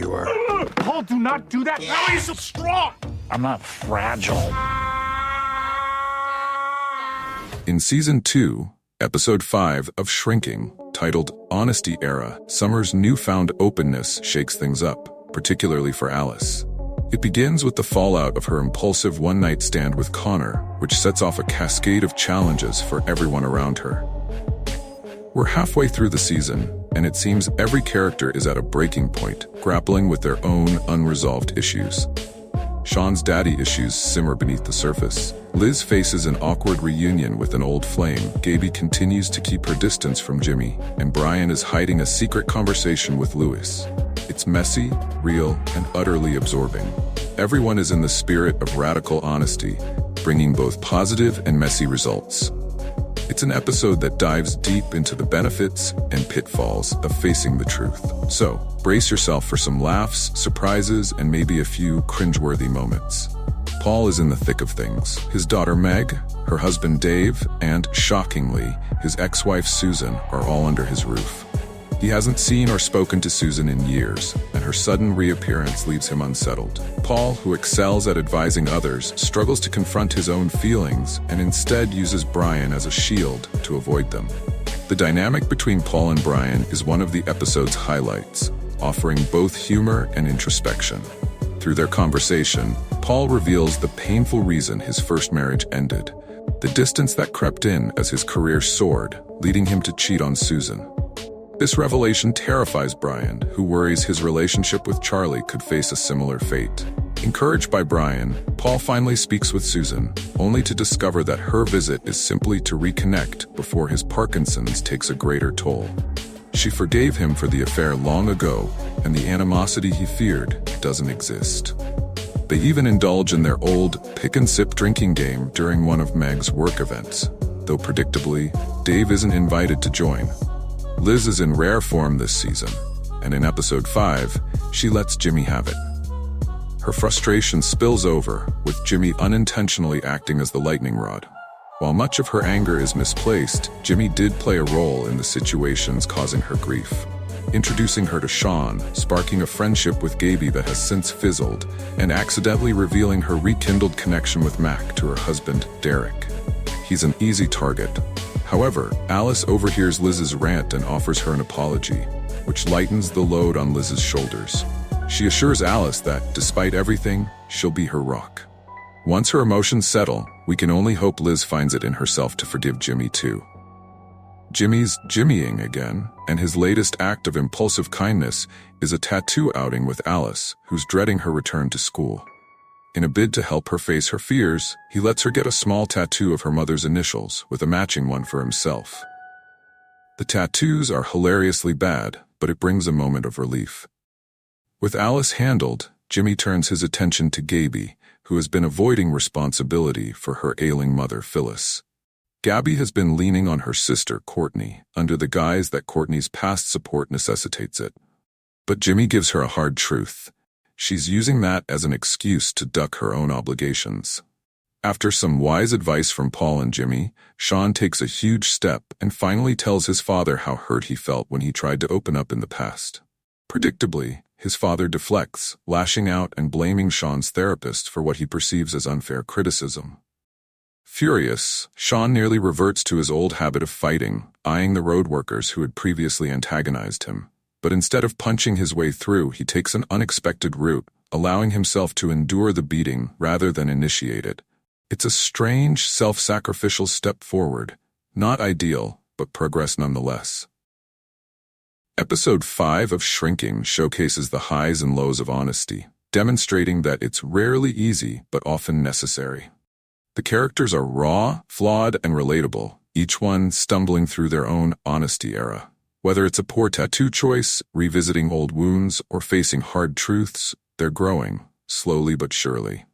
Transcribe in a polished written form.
you are. Paul, do not do that! How are you so strong? I'm not fragile. In Season 2, Episode 5 of Shrinking, titled Honesty Era, Summer's newfound openness shakes things up, particularly for Alice. It begins with the fallout of her impulsive one-night stand with Connor, which sets off a cascade of challenges for everyone around her. We're halfway through the season, and it seems every character is at a breaking point, grappling with their own unresolved issues. Sean's daddy issues simmer beneath the surface. Liz faces an awkward reunion with an old flame. Gaby continues to keep her distance from Jimmy, and Brian is hiding a secret conversation with Lewis. It's messy, real, and utterly absorbing. Everyone is in the spirit of radical honesty, bringing both positive and messy results. It's an episode that dives deep into the benefits and pitfalls of facing the truth. So, brace yourself for some laughs, surprises, and maybe a few cringeworthy moments. Paul is in the thick of things. His daughter Meg, her husband Dave, and, shockingly, his ex-wife Susan are all under his roof. He hasn't seen or spoken to Susan in years, and her sudden reappearance leaves him unsettled. Paul, who excels at advising others, struggles to confront his own feelings and instead uses Brian as a shield to avoid them. The dynamic between Paul and Brian is one of the episode's highlights, offering both humor and introspection. Through their conversation, Paul reveals the painful reason his first marriage ended, the distance that crept in as his career soared, leading him to cheat on Susan. This revelation terrifies Brian, who worries his relationship with Charlie could face a similar fate. Encouraged by Brian, Paul finally speaks with Susan, only to discover that her visit is simply to reconnect before his Parkinson's takes a greater toll. She forgave him for the affair long ago, and the animosity he feared doesn't exist. They even indulge in their old pick-and-sip drinking game during one of Meg's work events, though predictably, Dave isn't invited to join. Liz is in rare form this season, and in episode 5, she lets Jimmy have it. Her frustration spills over, with Jimmy unintentionally acting as the lightning rod. While much of her anger is misplaced, Jimmy did play a role in the situations causing her grief. Introducing her to Sean, sparking a friendship with Gaby that has since fizzled, and accidentally revealing her rekindled connection with Mac to her husband, Derek. He's an easy target. However, Alice overhears Liz's rant and offers her an apology, which lightens the load on Liz's shoulders. She assures Alice that, despite everything, she'll be her rock. Once her emotions settle, we can only hope Liz finds it in herself to forgive Jimmy too. Jimmy's Jimmying again, and his latest act of impulsive kindness is a tattoo outing with Alice, who's dreading her return to school. In a bid to help her face her fears, he lets her get a small tattoo of her mother's initials, with a matching one for himself. The tattoos are hilariously bad, but it brings a moment of relief. With Alice handled, Jimmy turns his attention to Gaby, who has been avoiding responsibility for her ailing mother Phyllis. Gaby has been leaning on her sister Courtney, under the guise that Courtney's past support necessitates it. But Jimmy gives her a hard truth. She's using that as an excuse to duck her own obligations. After some wise advice from Paul and Jimmy, Sean takes a huge step and finally tells his father how hurt he felt when he tried to open up in the past. Predictably, his father deflects, lashing out and blaming Sean's therapist for what he perceives as unfair criticism. Furious, Sean nearly reverts to his old habit of fighting, eyeing the road workers who had previously antagonized him. But instead of punching his way through, he takes an unexpected route, allowing himself to endure the beating rather than initiate it. It's a strange, self-sacrificial step forward. Not ideal, but progress nonetheless. Episode 5 of Shrinking showcases the highs and lows of honesty, demonstrating that it's rarely easy but often necessary. The characters are raw, flawed, and relatable, each one stumbling through their own honesty era. Whether it's a poor tattoo choice, revisiting old wounds, or facing hard truths, they're growing, slowly but surely.